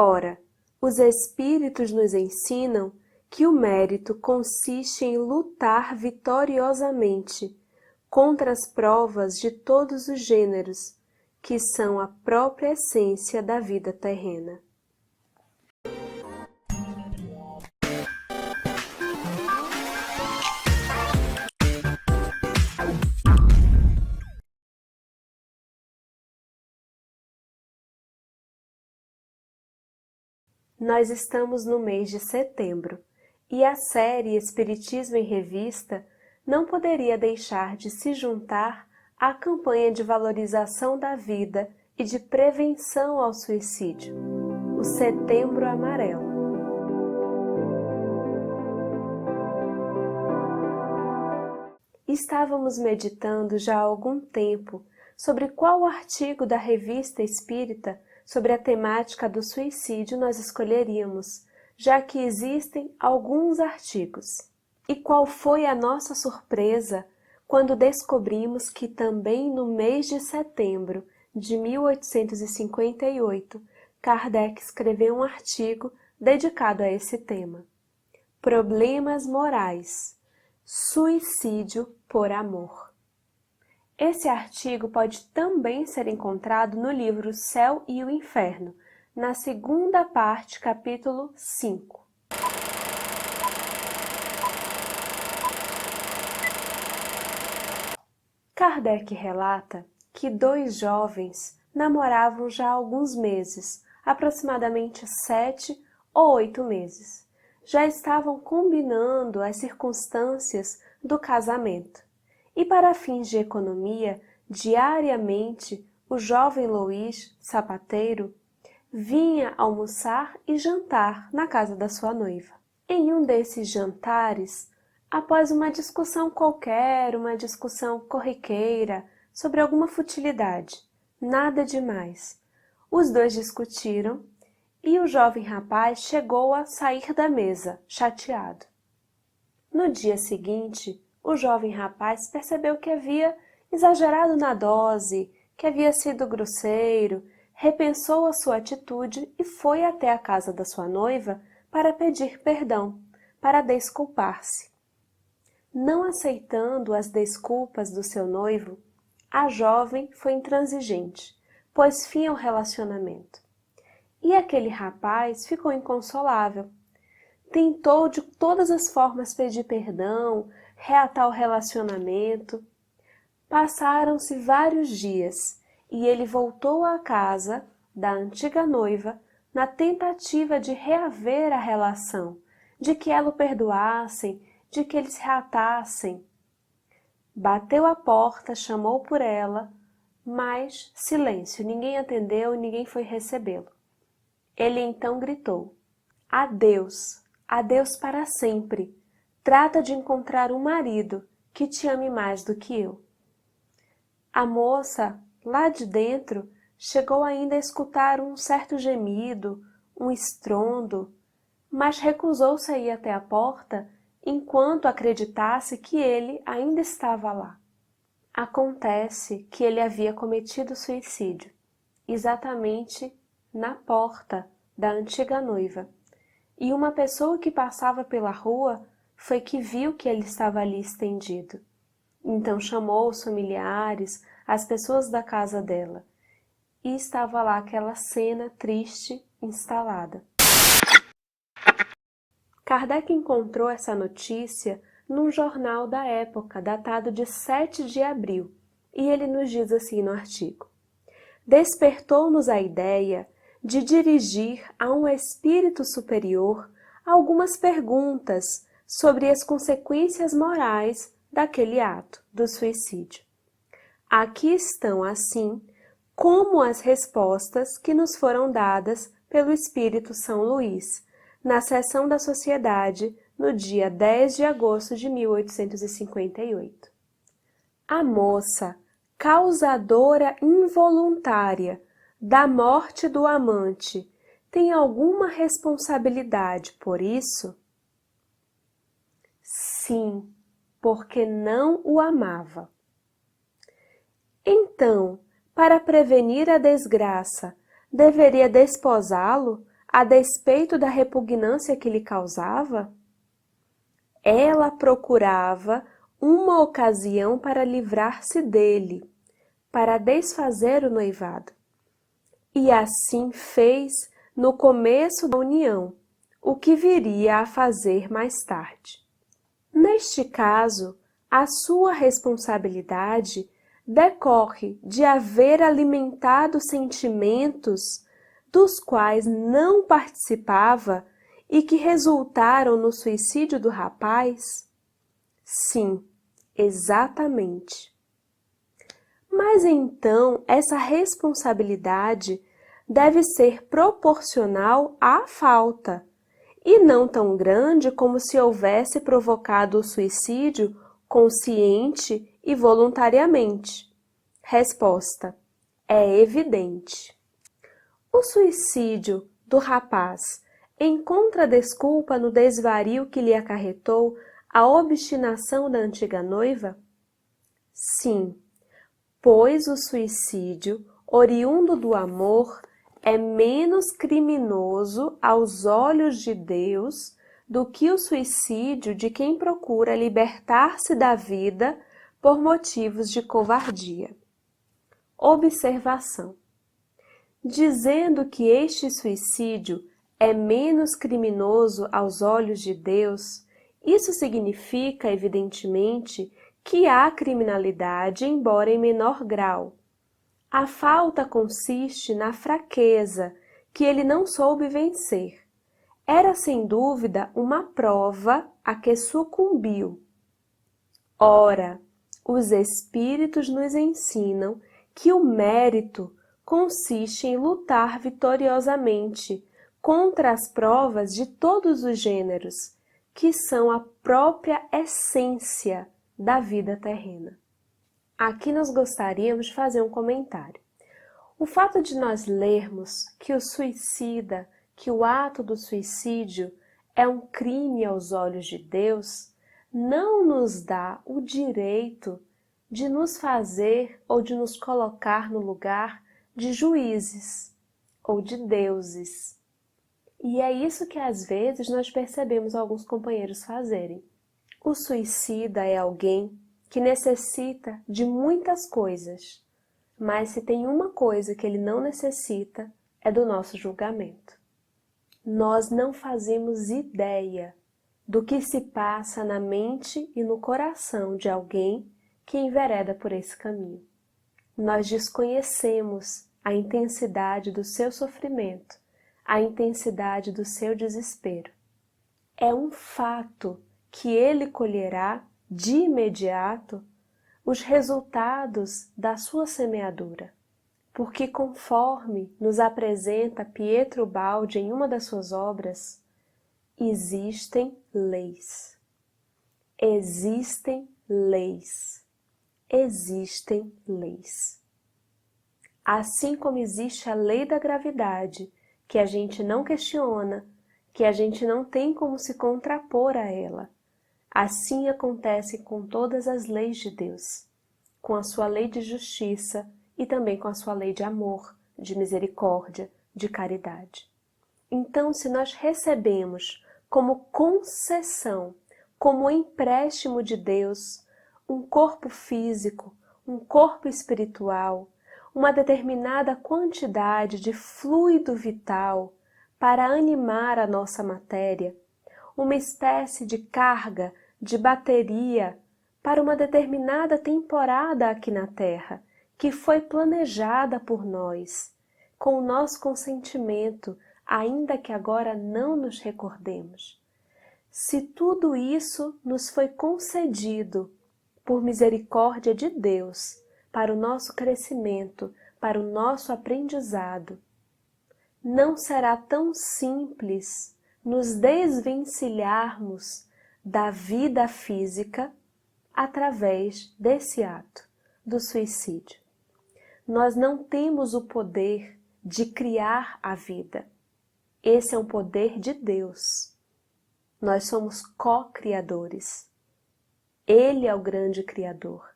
Ora, os Espíritos nos ensinam que o mérito consiste em lutar vitoriosamente contra as provas de todos os gêneros, que são a própria essência da vida terrena. Nós estamos no mês de setembro e a série Espiritismo em Revista não poderia deixar de se juntar à campanha de valorização da vida e de prevenção ao suicídio, o Setembro Amarelo. Estávamos meditando já há algum tempo sobre qual artigo da Revista Espírita sobre a temática do suicídio nós escolheríamos, já que existem alguns artigos. E qual foi a nossa surpresa quando descobrimos que também no mês de setembro de 1858, Kardec escreveu um artigo dedicado a esse tema. Problemas morais. Suicídio por amor. Esse artigo pode também ser encontrado no livro Céu e o Inferno, na segunda parte, capítulo 5. Kardec relata que 2 jovens namoravam já há alguns meses, aproximadamente 7 ou 8 meses. Já estavam combinando as circunstâncias do casamento. E para fins de economia, diariamente, o jovem Luiz, sapateiro, vinha almoçar e jantar na casa da sua noiva. Em um desses jantares, após uma discussão qualquer, uma discussão corriqueira, sobre alguma futilidade, nada demais, os 2 discutiram e o jovem rapaz chegou a sair da mesa, chateado. No dia seguinte, o jovem rapaz percebeu que havia exagerado na dose, que havia sido grosseiro, repensou a sua atitude e foi até a casa da sua noiva para pedir perdão, para desculpar-se. Não aceitando as desculpas do seu noivo, a jovem foi intransigente, pôs fim ao relacionamento. E aquele rapaz ficou inconsolável. Tentou de todas as formas pedir perdão, reatar o relacionamento. Passaram-se vários dias e ele voltou à casa da antiga noiva na tentativa de reaver a relação, de que ela o perdoassem, de que eles reatassem. Bateu à porta, chamou por ela, mas silêncio, ninguém atendeu, ninguém foi recebê-lo. Ele então gritou: "Adeus, adeus para sempre. Trata de encontrar um marido que te ame mais do que eu." A moça, lá de dentro, chegou ainda a escutar um certo gemido, um estrondo, mas recusou-se a ir até a porta enquanto acreditasse que ele ainda estava lá. Acontece que ele havia cometido suicídio, exatamente na porta da antiga noiva, e uma pessoa que passava pela rua foi que viu que ele estava ali estendido. Então chamou os familiares, as pessoas da casa dela, e estava lá aquela cena triste instalada. Kardec encontrou essa notícia num jornal da época, datado de 7 de abril, e ele nos diz assim no artigo: "Despertou-nos a ideia de dirigir a um espírito superior algumas perguntas sobre as consequências morais daquele ato do suicídio. Aqui estão, assim, como as respostas que nos foram dadas pelo Espírito São Luís, na sessão da Sociedade, no dia 10 de agosto de 1858. A moça, causadora involuntária da morte do amante, tem alguma responsabilidade por isso? Sim, porque não o amava. Então, para prevenir a desgraça, deveria desposá-lo, a despeito da repugnância que lhe causava? Ela procurava uma ocasião para livrar-se dele, para desfazer o noivado. E assim fez no começo da união, o que viria a fazer mais tarde. Neste caso, a sua responsabilidade decorre de haver alimentado sentimentos dos quais não participava e que resultaram no suicídio do rapaz? Sim, exatamente. Mas então essa responsabilidade deve ser proporcional à falta, e não tão grande como se houvesse provocado o suicídio consciente e voluntariamente. Resposta: é evidente. O suicídio do rapaz encontra desculpa no desvario que lhe acarretou a obstinação da antiga noiva? Sim, pois o suicídio, oriundo do amor, é menos criminoso aos olhos de Deus do que o suicídio de quem procura libertar-se da vida por motivos de covardia. Observação: dizendo que este suicídio é menos criminoso aos olhos de Deus, isso significa, evidentemente, que há criminalidade, embora em menor grau. A falta consiste na fraqueza que ele não soube vencer. Era sem dúvida uma prova a que sucumbiu. Ora, os Espíritos nos ensinam que o mérito consiste em lutar vitoriosamente contra as provas de todos os gêneros, que são a própria essência da vida terrena. Aqui nós gostaríamos de fazer um comentário. O fato de nós lermos que o suicida, que o ato do suicídio é um crime aos olhos de Deus, não nos dá o direito de nos fazer ou de nos colocar no lugar de juízes ou de deuses. E é isso que às vezes nós percebemos alguns companheiros fazerem. O suicida é alguém que necessita de muitas coisas, mas se tem uma coisa que ele não necessita, é do nosso julgamento. Nós não fazemos ideia do que se passa na mente e no coração de alguém que envereda por esse caminho. Nós desconhecemos a intensidade do seu sofrimento, a intensidade do seu desespero. É um fato que ele colherá de imediato os resultados da sua semeadura, porque conforme nos apresenta Pietro Baldi em uma das suas obras, existem leis. Existem leis. Existem leis. Assim como existe a lei da gravidade, que a gente não questiona, que a gente não tem como se contrapor a ela, assim acontece com todas as leis de Deus, com a sua lei de justiça e também com a sua lei de amor, de misericórdia, de caridade. Então, se nós recebemos como concessão, como empréstimo de Deus, um corpo físico, um corpo espiritual, uma determinada quantidade de fluido vital para animar a nossa matéria, uma espécie de carga, de bateria para uma determinada temporada aqui na Terra, que foi planejada por nós, com o nosso consentimento, ainda que agora não nos recordemos. Se tudo isso nos foi concedido por misericórdia de Deus, para o nosso crescimento, para o nosso aprendizado, não será tão simples nos desvencilharmos da vida física através desse ato do suicídio. Nós não temos o poder de criar a vida. Esse é um poder de Deus. Nós somos co-criadores. Ele é o grande criador.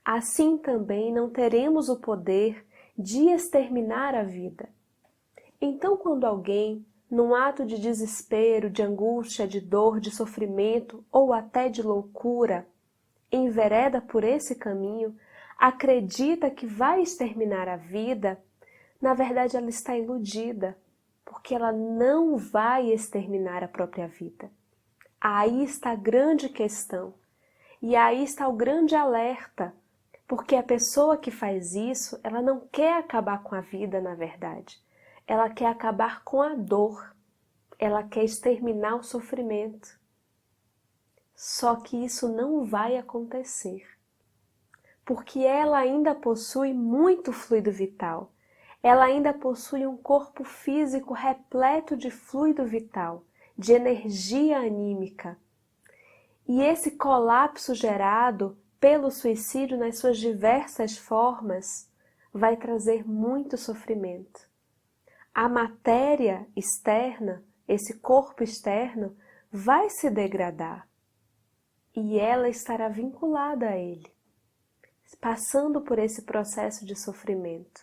Assim também não teremos o poder de exterminar a vida. Então, quando alguém num ato de desespero, de angústia, de dor, de sofrimento ou até de loucura, envereda por esse caminho, acredita que vai exterminar a vida, na verdade ela está iludida, porque ela não vai exterminar a própria vida. Aí está a grande questão, e aí está o grande alerta, porque a pessoa que faz isso, ela não quer acabar com a vida, na verdade. Ela quer acabar com a dor, ela quer exterminar o sofrimento. Só que isso não vai acontecer, porque ela ainda possui muito fluido vital, ela ainda possui um corpo físico repleto de fluido vital, de energia anímica. E esse colapso gerado pelo suicídio nas suas diversas formas vai trazer muito sofrimento. A matéria externa, esse corpo externo, vai se degradar e ela estará vinculada a ele, passando por esse processo de sofrimento,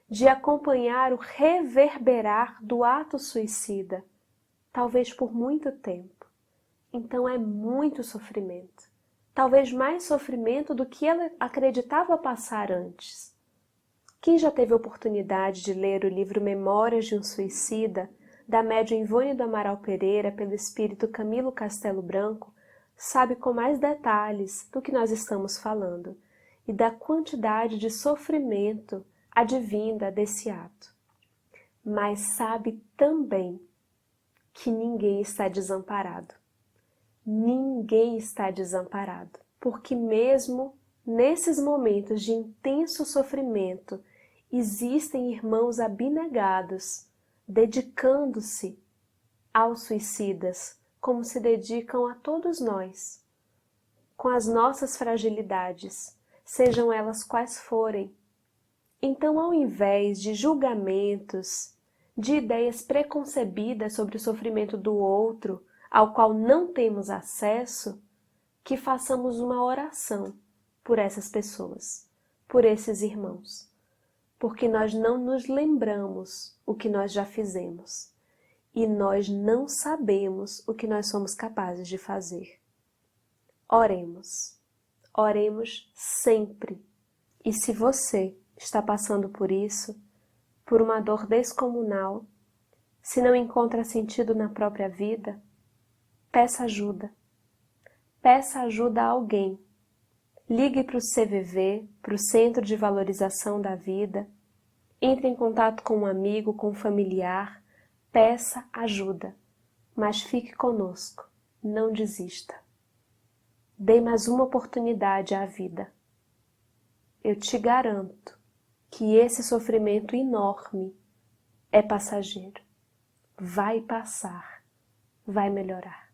de acompanhar o reverberar do ato suicida, talvez por muito tempo. Então é muito sofrimento, talvez mais sofrimento do que ela acreditava passar antes. Quem já teve a oportunidade de ler o livro Memórias de um Suicida, da médium Ivone do Amaral Pereira, pelo espírito Camilo Castelo Branco, sabe com mais detalhes do que nós estamos falando e da quantidade de sofrimento advinda desse ato. Mas sabe também que ninguém está desamparado. Ninguém está desamparado, porque mesmo nesses momentos de intenso sofrimento, existem irmãos abnegados, dedicando-se aos suicidas, como se dedicam a todos nós, com as nossas fragilidades, sejam elas quais forem. Então, ao invés de julgamentos, de ideias preconcebidas sobre o sofrimento do outro, ao qual não temos acesso, que façamos uma oração por essas pessoas, por esses irmãos, porque nós não nos lembramos o que nós já fizemos e nós não sabemos o que nós somos capazes de fazer. Oremos, oremos sempre. E se você está passando por isso, por uma dor descomunal, se não encontra sentido na própria vida, peça ajuda. Peça ajuda a alguém. Ligue para o CVV, para o Centro de Valorização da Vida. Entre em contato com um amigo, com um familiar. Peça ajuda. Mas fique conosco. Não desista. Dê mais uma oportunidade à vida. Eu te garanto que esse sofrimento enorme é passageiro. Vai passar. Vai melhorar.